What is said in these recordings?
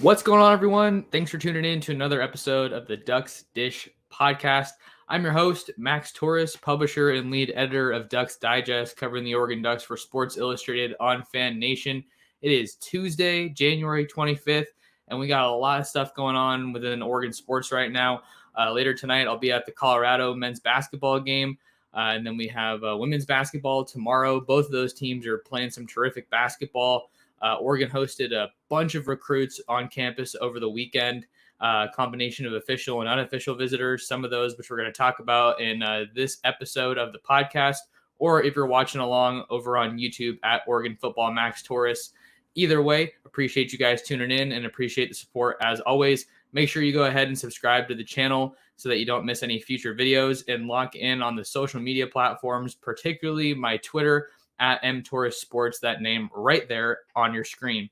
What's going on, everyone? Thanks for tuning in to another episode of the Ducks Dish podcast. I'm your host, Max Torres, publisher and lead editor of Ducks Digest, covering the Oregon Ducks for Sports Illustrated on Fan Nation. It is Tuesday, January 25th, and we got a lot of stuff going on within Oregon sports right now. Later tonight, I'll be at the Colorado men's basketball game. And then we have women's basketball tomorrow. Both of those teams are playing some terrific basketball. Oregon hosted a bunch of recruits on campus over the weekend, combination of official and unofficial visitors, some of those which we're going to talk about in this episode of the podcast, or if you're watching along over on YouTube at Oregon Football Max Torres. Either way, appreciate you guys tuning in and appreciate the support as always. Make sure you go ahead and subscribe to the channel so that you don't miss any future videos, and lock in on the social media platforms, particularly my Twitter at mtorresports, that name right there on your screen.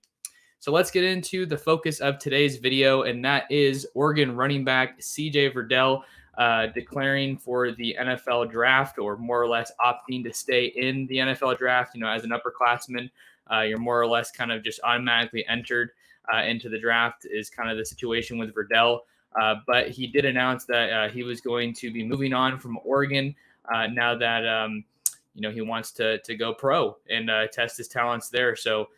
So let's get into the focus of today's video, and that is Oregon running back CJ Verdell declaring for the NFL draft, or more or less opting to stay in the NFL draft. You know, as an upperclassman, you're more or less kind of just automatically entered into the draft, is kind of the situation with Verdell. But he did announce that he was going to be moving on from Oregon now that he wants to go pro and test his talents there. So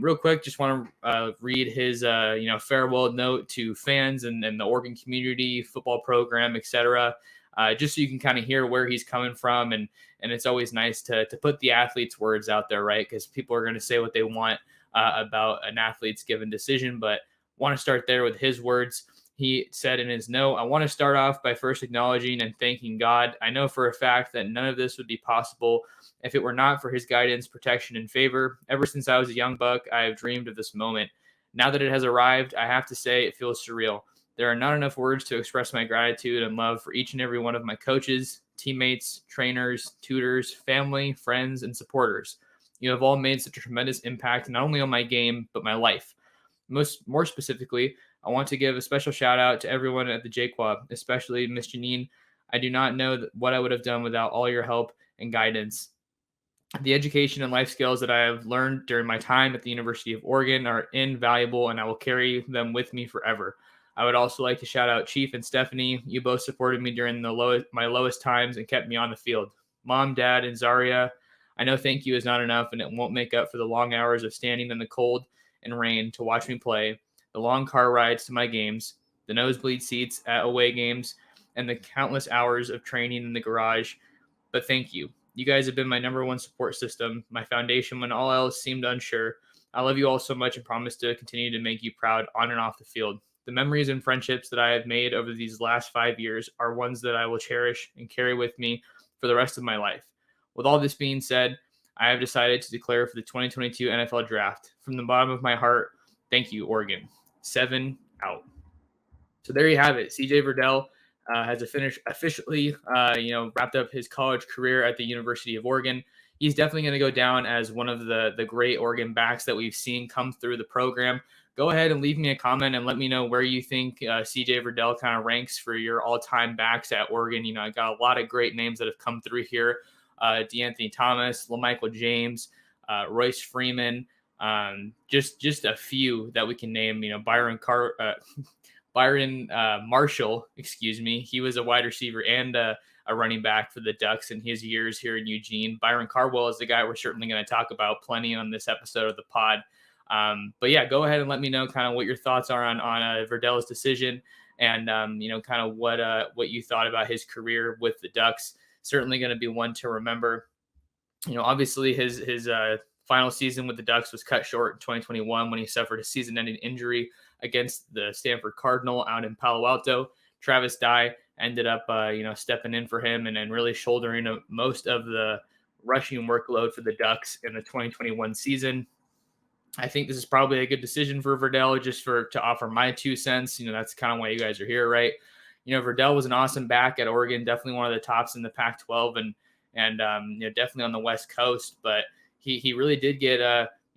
real quick, just want to read his farewell note to fans and the Oregon community, football program, etc. Just so you can kind of hear where he's coming from, and it's always nice to put the athlete's words out there, right? Because people are going to say what they want about an athlete's given decision, but want to start there with his words. He said in his note, "I want to start off by first acknowledging and thanking God. I know for a fact that none of this would be possible if it were not for his guidance, protection, and favor. Ever since I was a young buck, I have dreamed of this moment. Now that it has arrived, I have to say it feels surreal. There are not enough words to express my gratitude and love for each and every one of my coaches, teammates, trainers, tutors, family, friends, and supporters. You have all made such a tremendous impact, not only on my game, but my life. More specifically, I want to give a special shout out to everyone at the J-Quad, especially Miss Janine. I do not know what I would have done without all your help and guidance. The education and life skills that I have learned during my time at the University of Oregon are invaluable, and I will carry them with me forever. I would also like to shout out Chief and Stephanie. You both supported me during my lowest times and kept me on the field. Mom, Dad, and Zaria, I know thank you is not enough, and it won't make up for the long hours of standing in the cold and rain to watch me play, the long car rides to my games, the nosebleed seats at away games, and the countless hours of training in the garage. But thank you. You guys have been my number one support system, my foundation when all else seemed unsure. I love you all so much and promise to continue to make you proud on and off the field. The memories and friendships that I have made over these last 5 years are ones that I will cherish and carry with me for the rest of my life. With all this being said, I have decided to declare for the 2022 NFL Draft. From the bottom of my heart, thank you, Oregon. 7 out." So there you have it. CJ Verdell has officially wrapped up his college career at the University of Oregon. He's definitely going to go down as one of the great Oregon backs that we've seen come through the program. Go ahead and leave me a comment and let me know where you think CJ Verdell kind of ranks for your all-time backs at Oregon. You know, I got a lot of great names that have come through here. DeAnthony Thomas, LaMichael James, Royce Freeman, just a few that we can name. You know, Byron Marshall, excuse me. He was a wide receiver and a running back for the Ducks in his years here in Eugene. Byron Carwell is the guy we're certainly going to talk about plenty on this episode of the pod. But yeah, go ahead and let me know kind of what your thoughts are on Verdell's decision, and kind of what you thought about his career with the Ducks. Certainly going to be one to remember. You know, obviously his final season with the Ducks was cut short in 2021 when he suffered a season-ending injury against the Stanford Cardinal out in Palo Alto. Travis Dye ended up stepping in for him and really shouldering most of the rushing workload for the Ducks in the 2021 season. I think this is probably a good decision for Verdell, just to offer my 2 cents. You know, that's kind of why you guys are here, right? You know, Verdell was an awesome back at Oregon, definitely one of the tops in the Pac-12 and definitely on the West Coast. But he really did get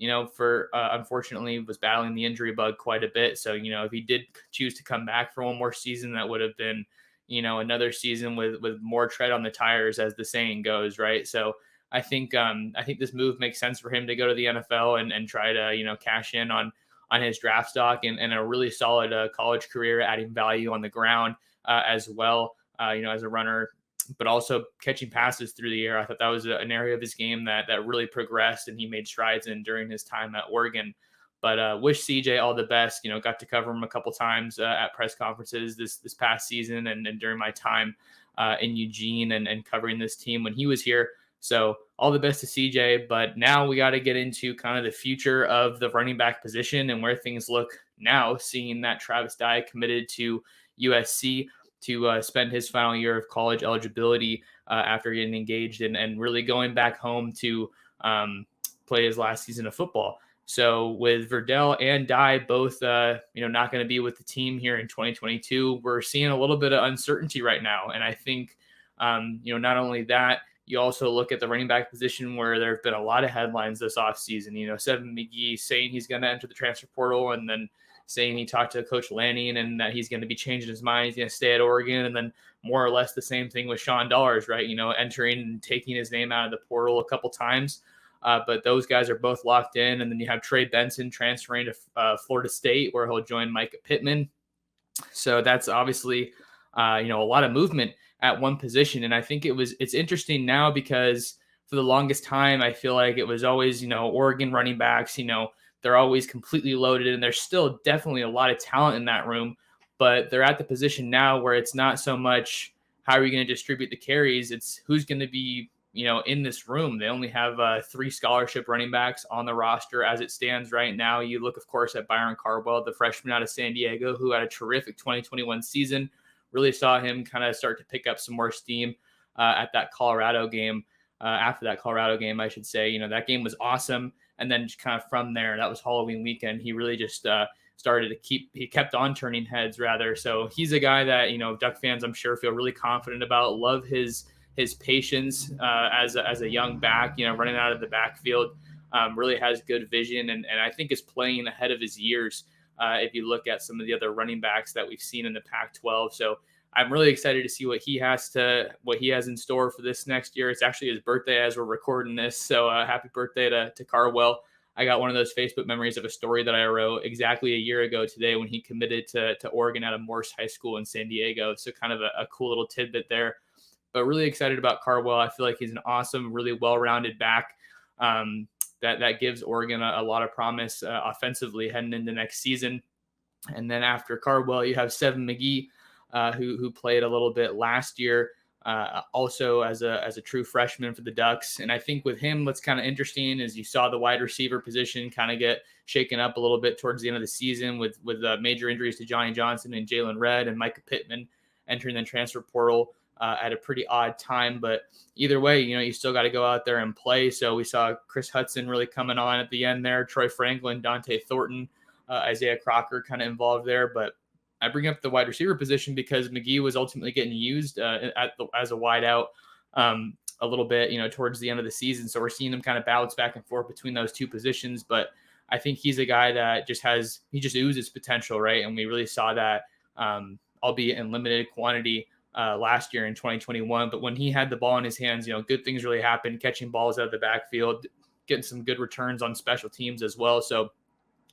unfortunately was battling the injury bug quite a bit. So, you know, if he did choose to come back for one more season, that would have been, another season with more tread on the tires, as the saying goes, right? So I think this move makes sense for him to go to the NFL and try to, cash in on on his draft stock, and a really solid college career, adding value on the ground as well, as a runner, but also catching passes through the air. I thought that was an area of his game that really progressed, and he made strides in during his time at Oregon. But wish CJ all the best. Got to cover him a couple times at press conferences this past season, and during my time in Eugene and covering this team when he was here. So all the best to CJ. But now we got to get into kind of the future of the running back position and where things look now, seeing that Travis Dye committed to USC to spend his final year of college eligibility after getting engaged and really going back home to play his last season of football. So with Verdell and Dye both, not going to be with the team here in 2022, we're seeing a little bit of uncertainty right now. And I think, not only that, you also look at the running back position where there have been a lot of headlines this offseason. Seven McGee saying he's going to enter the transfer portal, and then saying he talked to Coach Lanning and that he's going to be changing his mind. He's going to stay at Oregon. And then more or less the same thing with Sean Dollars, right? Entering and taking his name out of the portal a couple times. But those guys are both locked in. And then you have Trey Benson transferring to Florida State, where he'll join Micah Pittman. So that's obviously, a lot of movement at one position. And I think it's interesting now because for the longest time, I feel like it was always, Oregon running backs, they're always completely loaded, and there's still definitely a lot of talent in that room, but they're at the position now where it's not so much how are you going to distribute the carries, it's who's going to be, in this room. They only have 3 scholarship running backs on the roster as it stands right now. You look, of course, at Byron Cardwell, the freshman out of San Diego, who had a terrific 2021 season. Really saw him kind of start to pick up some more steam at that Colorado game. After that Colorado game, I should say, that game was awesome. And then just kind of from there, that was Halloween weekend, he really just he kept on turning heads rather. So he's a guy that, Duck fans, I'm sure, feel really confident about. Love his patience as a young back, running out of the backfield. Really has good vision and I think is playing ahead of his years if you look at some of the other running backs that we've seen in the Pac-12. So I'm really excited to see what he has in store for this next year. It's actually his birthday as we're recording this. So happy birthday to Cardwell. I got one of those Facebook memories of a story that I wrote exactly a year ago today when he committed to Oregon out of Morse High School in San Diego. So kind of a cool little tidbit there, but really excited about Cardwell. I feel like he's an awesome, really well-rounded back that gives Oregon a lot of promise offensively heading into next season. And then after Cardwell, you have Seven McGee, who played a little bit last year, also as a true freshman for the Ducks. And I think with him, what's kind of interesting is you saw the wide receiver position kind of get shaken up a little bit towards the end of the season with major injuries to Johnny Johnson and Jalen Redd and Micah Pittman entering the transfer portal at a pretty odd time. But either way, you still got to go out there and play. So we saw Chris Hudson really coming on at the end there, Troy Franklin, Dante Thornton, Isaiah Crocker kind of involved there. But I bring up the wide receiver position because McGee was ultimately getting used as a wideout a little bit, towards the end of the season. So we're seeing him kind of bounce back and forth between those two positions. But I think he's a guy that just oozes potential, right? And we really saw that, albeit in limited quantity last year in 2021. But when he had the ball in his hands, good things really happened, catching balls out of the backfield, getting some good returns on special teams as well. So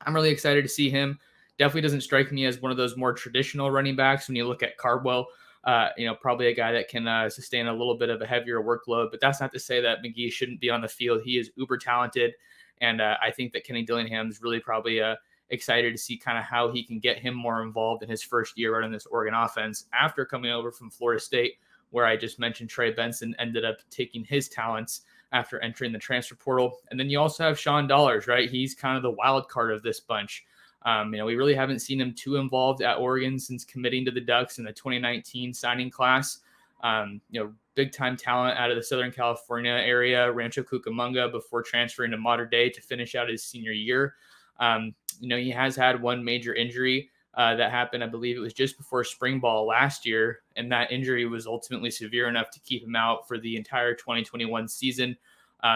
I'm really excited to see him. Definitely doesn't strike me as one of those more traditional running backs when you look at Cardwell. Probably a guy that can sustain a little bit of a heavier workload, but that's not to say that McGee shouldn't be on the field. He is uber talented, and I think that Kenny Dillingham's really probably excited to see kind of how he can get him more involved in his first year running this Oregon offense after coming over from Florida State, where I just mentioned Trey Benson ended up taking his talents after entering the transfer portal. And then you also have Sean Dollars, right? He's kind of the wild card of this bunch. We really haven't seen him too involved at Oregon since committing to the Ducks in the 2019 signing class. Big time talent out of the Southern California area, Rancho Cucamonga, before transferring to Mater Dei to finish out his senior year. He has had one major injury that happened. I believe it was just before spring ball last year. And that injury was ultimately severe enough to keep him out for the entire 2021 season.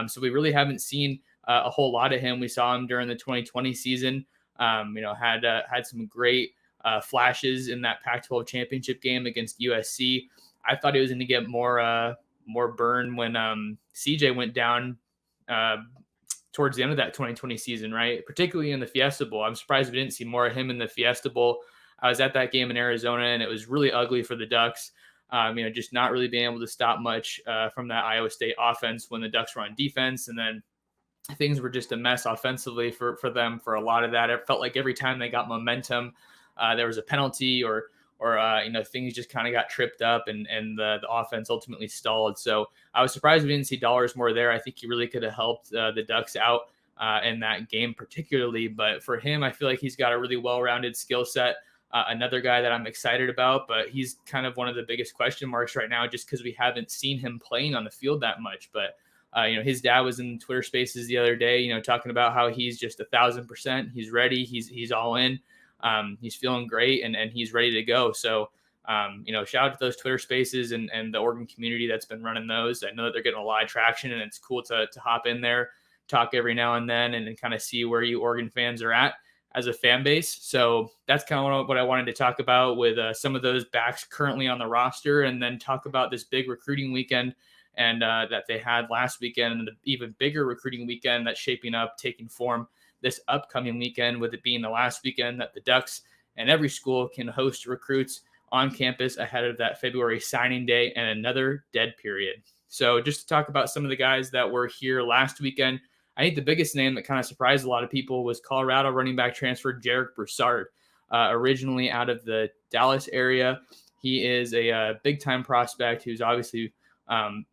So we really haven't seen a whole lot of him. We saw him during the 2020 season. Had some great flashes in that Pac-12 championship game against USC. I thought he was going to get more burn when CJ went down towards the end of that 2020 season, right? Particularly in the Fiesta Bowl. I'm surprised we didn't see more of him in the Fiesta Bowl. I was at that game in Arizona, and it was really ugly for the Ducks. Just not really being able to stop much from that Iowa State offense when the Ducks were on defense. And then things were just a mess offensively for them for a lot of that. It felt like every time they got momentum, there was a penalty or things just kind of got tripped up and the offense ultimately stalled. So I was surprised we didn't see Dollars more there. I think he really could have helped the Ducks out in that game particularly. But for him, I feel like he's got a really well-rounded skill set. Another guy that I'm excited about, but he's kind of one of the biggest question marks right now just because we haven't seen him playing on the field that much. But his dad was in Twitter Spaces the other day, talking about how he's just 1,000%. He's ready. He's all in. He's feeling great and he's ready to go. So, shout out to those Twitter Spaces and the Oregon community that's been running those. I know that they're getting a lot of traction, and it's cool to hop in there, talk every now and then, and kind of see where you Oregon fans are at as a fan base. So that's kind of what I wanted to talk about with some of those backs currently on the roster, and then talk about this big recruiting weekend and that they had last weekend, and the even bigger recruiting weekend that's shaping up, taking form this upcoming weekend, with it being the last weekend that the Ducks and every school can host recruits on campus ahead of that February signing day and another dead period. So just to talk about some of the guys that were here last weekend, I think the biggest name that kind of surprised a lot of people was Colorado running back transfer Jarek Broussard, originally out of the Dallas area. He is a big-time prospect who's obviously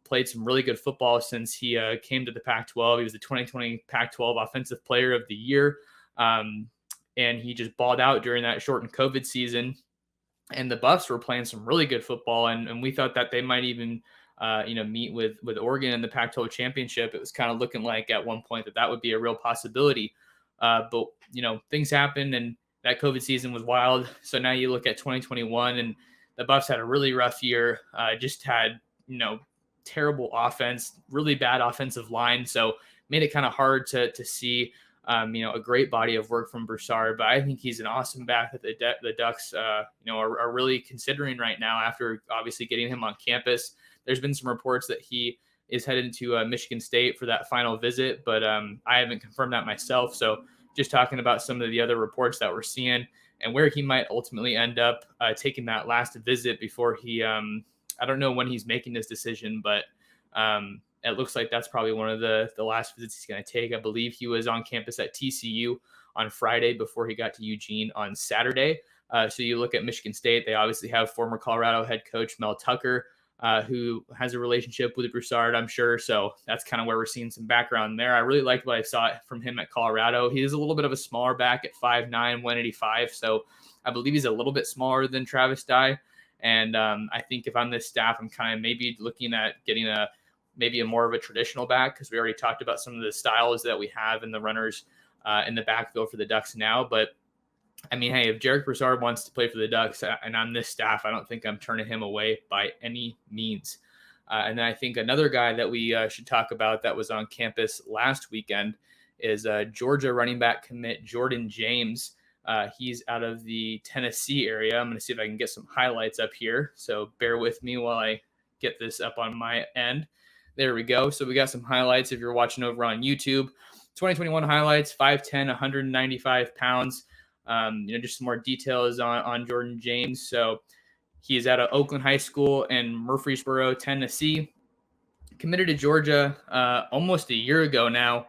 played some really good football since he came to the Pac-12. He was the 2020 Pac-12 Offensive Player of the Year, and he just balled out during that shortened COVID season. And the Buffs were playing some really good football, and we thought that they might even meet with Oregon in the Pac-12 championship. It was kind of looking like at one point that would be a real possibility. But things happened, and that COVID season was wild. So now you look at 2021, and the Buffs had a really rough year. Just had terrible offense, really bad offensive line. So made it kind of hard to see a great body of work from Broussard. But I think he's an awesome back that the Ducks are really considering right now after obviously getting him on campus. There's been some reports that he is headed to Michigan State for that final visit, but I haven't confirmed that myself. So just talking about some of the other reports that we're seeing and where he might ultimately end up taking that last visit before he I don't know when he's making this decision, but it looks like that's probably one of the last visits he's going to take. I believe he was on campus at TCU on Friday before he got to Eugene on Saturday. So you look at Michigan State, they obviously have former Colorado head coach Mel Tucker, who has a relationship with Broussard, I'm sure. So that's kind of where we're seeing some background there. I really liked what I saw from him at Colorado. He is a little bit of a smaller back at 5'9", 185. So I believe he's a little bit smaller than Travis Dye. And I think if I'm this staff, I'm kind of maybe looking at getting maybe a more of a traditional back, because we already talked about some of the styles that we have in the runners in the backfield for the Ducks now. But I mean, hey, if Jarek Broussard wants to play for the Ducks and I'm this staff, I don't think I'm turning him away by any means. And then I think another guy that we should talk about that was on campus last weekend is Georgia running back commit Jordan James. He's out of the Tennessee area. I'm going to see if I can get some highlights up here. So bear with me while I get this up on my end. There we go. So we got some highlights if you're watching over on YouTube. 2021 highlights, 5'10", 195 pounds. Just some more details on Jordan James. So he is out of Oakland High School in Murfreesboro, Tennessee. Committed to Georgia almost a year ago now.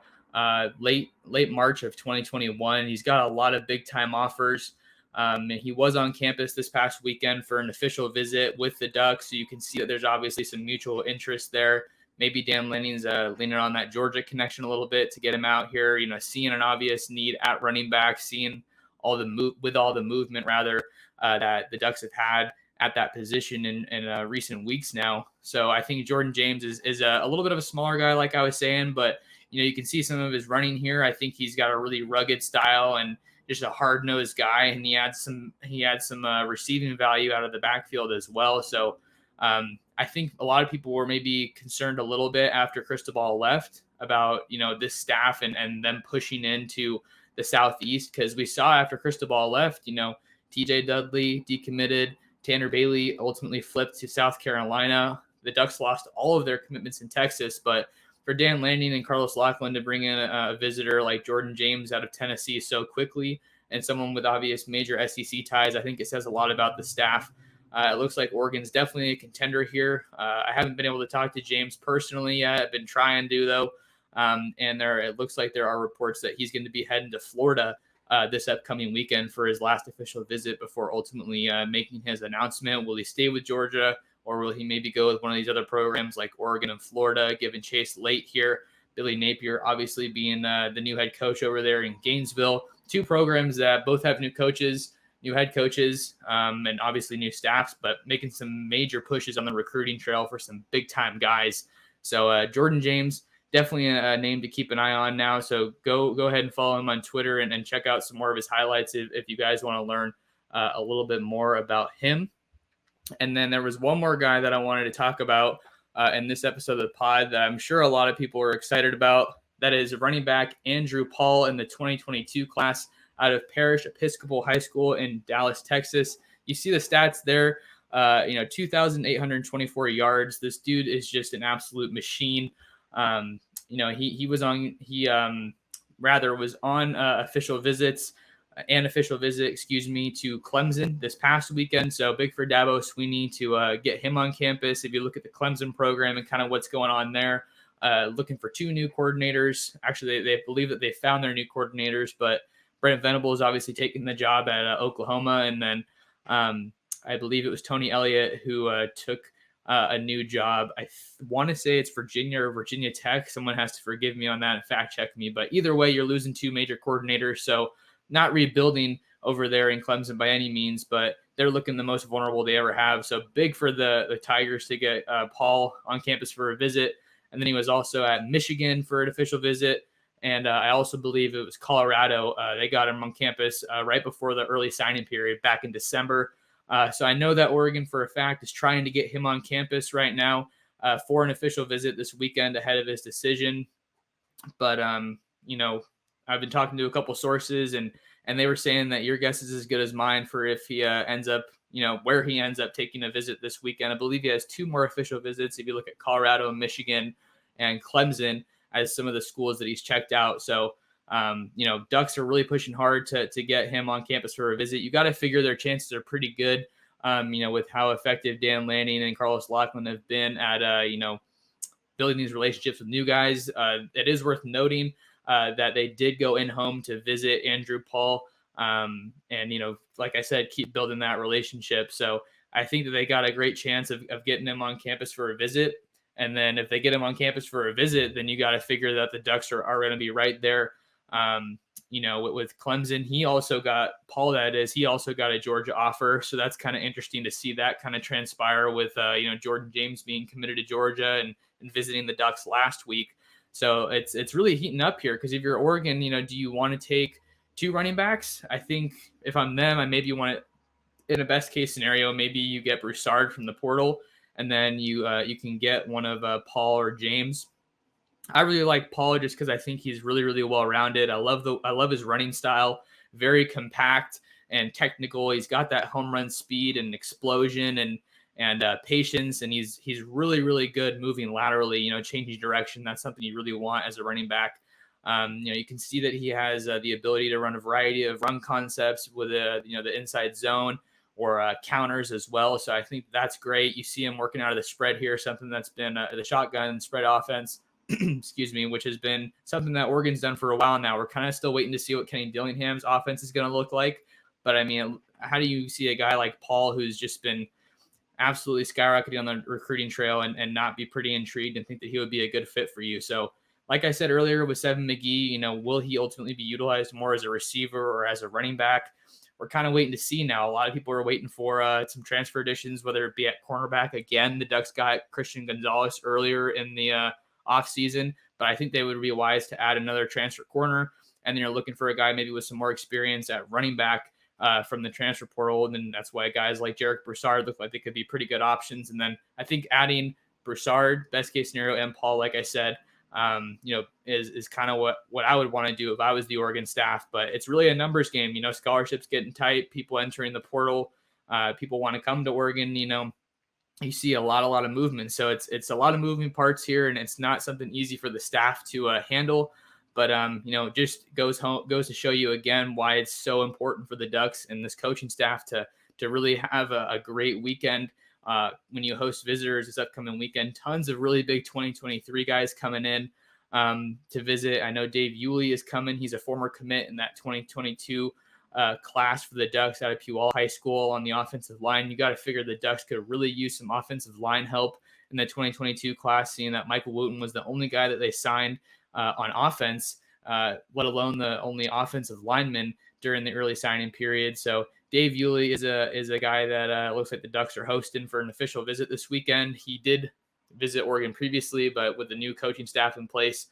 Late March of 2021. He's got a lot of big time offers. And he was on campus this past weekend for an official visit with the Ducks. So you can see that there's obviously some mutual interest there. Maybe Dan Lanning's leaning on that Georgia connection a little bit to get him out here, seeing an obvious need at running back, seeing all the movement that the Ducks have had at that position in recent weeks now. So I think Jordan James is a little bit of a smaller guy, like I was saying, but you can see some of his running here. I think he's got a really rugged style and just a hard-nosed guy, and he had some receiving value out of the backfield as well. So I think a lot of people were maybe concerned a little bit after Cristobal left about this staff and them pushing into the Southeast, because we saw after Cristobal left, TJ Dudley decommitted, Tanner Bailey ultimately flipped to South Carolina. The Ducks lost all of their commitments in Texas, but for Dan Lanning and Carlos Loughlin to bring in a visitor like Jordan James out of Tennessee so quickly and someone with obvious major SEC ties, I think it says a lot about the staff. It looks like Oregon's definitely a contender here. I haven't been able to talk to James personally yet. I've been trying to, though. And it looks like there are reports that he's going to be heading to Florida this upcoming weekend for his last official visit before ultimately making his announcement. Will he stay with Georgia, or will he maybe go with one of these other programs like Oregon and Florida, given Chase late here? Billy Napier obviously being the new head coach over there in Gainesville. Two programs that both have new coaches, new head coaches, and obviously new staffs, but making some major pushes on the recruiting trail for some big-time guys. So Jordan James, definitely a name to keep an eye on now. So go ahead and follow him on Twitter and check out some more of his highlights if you guys want to learn a little bit more about him. And then there was one more guy that I wanted to talk about in this episode of the pod that I'm sure a lot of people are excited about. That is running back Andrew Paul in the 2022 class out of Parish Episcopal High School in Dallas, Texas. You see the stats there, 2,824 yards. This dude is just an absolute machine. He was on official visit to Clemson this past weekend. So big for Dabo Sweeney to get him on campus. If you look at the Clemson program and kind of what's going on there, looking for two new coordinators. Actually, they believe that they found their new coordinators, but Brent Venable is obviously taking the job at Oklahoma. And then I believe it was Tony Elliott who took a new job. I want to say it's Virginia or Virginia Tech. Someone has to forgive me on that and fact check me. But either way, you're losing two major coordinators. So not rebuilding over there in Clemson by any means, but they're looking the most vulnerable they ever have. So big for the Tigers to get Paul on campus for a visit. And then he was also at Michigan for an official visit. And I also believe it was Colorado. They got him on campus right before the early signing period back in December. So I know that Oregon, for a fact, is trying to get him on campus right now for an official visit this weekend ahead of his decision. But, I've been talking to a couple sources, and they were saying that your guess is as good as mine for if he ends up, where he ends up taking a visit this weekend. I believe he has two more official visits if you look at Colorado, Michigan, and Clemson as some of the schools that he's checked out. So, Ducks are really pushing hard to get him on campus for a visit. You got to figure their chances are pretty good, with how effective Dan Lanning and Carlos Loughlin have been at, building these relationships with new guys. It is worth noting that they did go in home to visit Andrew Paul. And, like I said, keep building that relationship. So I think that they got a great chance of getting him on campus for a visit. And then if they get him on campus for a visit, then you got to figure that the Ducks are going to be right there. With Clemson, he also got a Georgia offer. So that's kind of interesting to see that kind of transpire with, Jordan James being committed to Georgia and visiting the Ducks last week. So it's really heating up here because if you're Oregon, do you want to take two running backs? I think if I'm them, I maybe want to, in a best case scenario, maybe you get Broussard from the portal and then you can get one of Paul or James. I really like Paul just because I think he's really, really well-rounded. I love his running style, very compact and technical. He's got that home run speed and explosion and patience, and he's really, really good moving laterally, changing direction. That's something you really want as a running back. You can see that he has the ability to run a variety of run concepts with the inside zone or counters as well. So I think that's great. You see him working out of the spread here, something that's been the shotgun spread offense. Excuse me, which has been something that Oregon's done for a while now. We're kind of still waiting to see what Kenny Dillingham's offense is going to look like. But I mean, how do you see a guy like Paul, who's just been absolutely skyrocketing on the recruiting trail and not be pretty intrigued and think that he would be a good fit for you? So like I said earlier with Seven McGee, will he ultimately be utilized more as a receiver or as a running back? We're kind of waiting to see now. A lot of people are waiting for some transfer additions, whether it be at cornerback. Again, the Ducks got Christian Gonzalez earlier in the offseason, but I think they would be wise to add another transfer corner. And then you're looking for a guy maybe with some more experience at running back from the transfer portal. And then that's why guys like Jarek Broussard look like they could be pretty good options. And then I think adding Broussard, best case scenario, and Paul, like I said, is kind of what I would want to do if I was the Oregon staff. But it's really a numbers game. Scholarships getting tight, people entering the portal, people want to come to Oregon, you see a lot of movement. So it's a lot of moving parts here, and it's not something easy for the staff to handle. But just goes to show you again why it's so important for the Ducks and this coaching staff to really have a great weekend when you host visitors this upcoming weekend. Tons of really big 2023 guys coming in to visit. I know Dave Yulee is coming. He's a former commit in that 2022 class for the Ducks out of Puyallup High School on the offensive line. You got to figure the Ducks could really use some offensive line help in the 2022 class, seeing that Michael Wooten was the only guy that they signed on offense, let alone the only offensive lineman during the early signing period. So Dave Yulee is a guy that looks like the Ducks are hosting for an official visit this weekend. He did visit Oregon previously, but with the new coaching staff in place,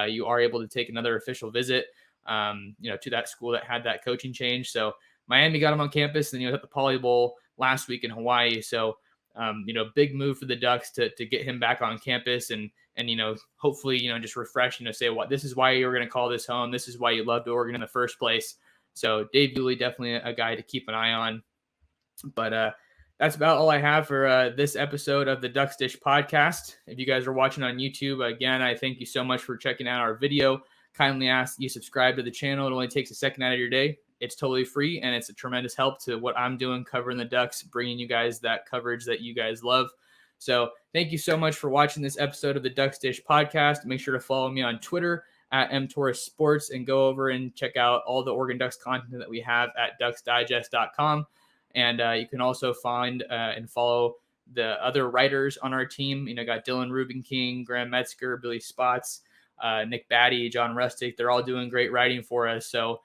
you are able to take another official visit to that school that had that coaching change. So Miami got him on campus, and he was at the Poly Bowl last week in Hawaii. So, big move for the Ducks to get him back on campus and hopefully, just refresh, say what this is why you're going to call this home. This is why you loved Oregon in the first place. So Dave Yulee, definitely a guy to keep an eye on. But that's about all I have for this episode of the Ducks Dish podcast. If you guys are watching on YouTube, again, I thank you so much for checking out our video. Kindly ask you subscribe to the channel. It only takes a second out of your day. It's totally free, and it's a tremendous help to what I'm doing covering the Ducks, bringing you guys that coverage that you guys love. So thank you so much for watching this episode of the Ducks Dish podcast. Make sure to follow me on Twitter at mtorresports and go over and check out all the Oregon Ducks content that we have at ducksdigest.com. And you can also find and follow the other writers on our team. Got Dylan Rubin King, Graham Metzger, Billy Spots, Nick Batty, John Rustick. They're all doing great writing for us. So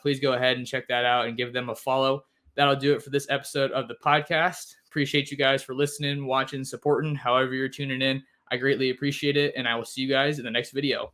please go ahead and check that out and give them a follow. That'll do it for this episode of the podcast. Appreciate you guys for listening, watching, supporting, however you're tuning in. I greatly appreciate it, and I will see you guys in the next video.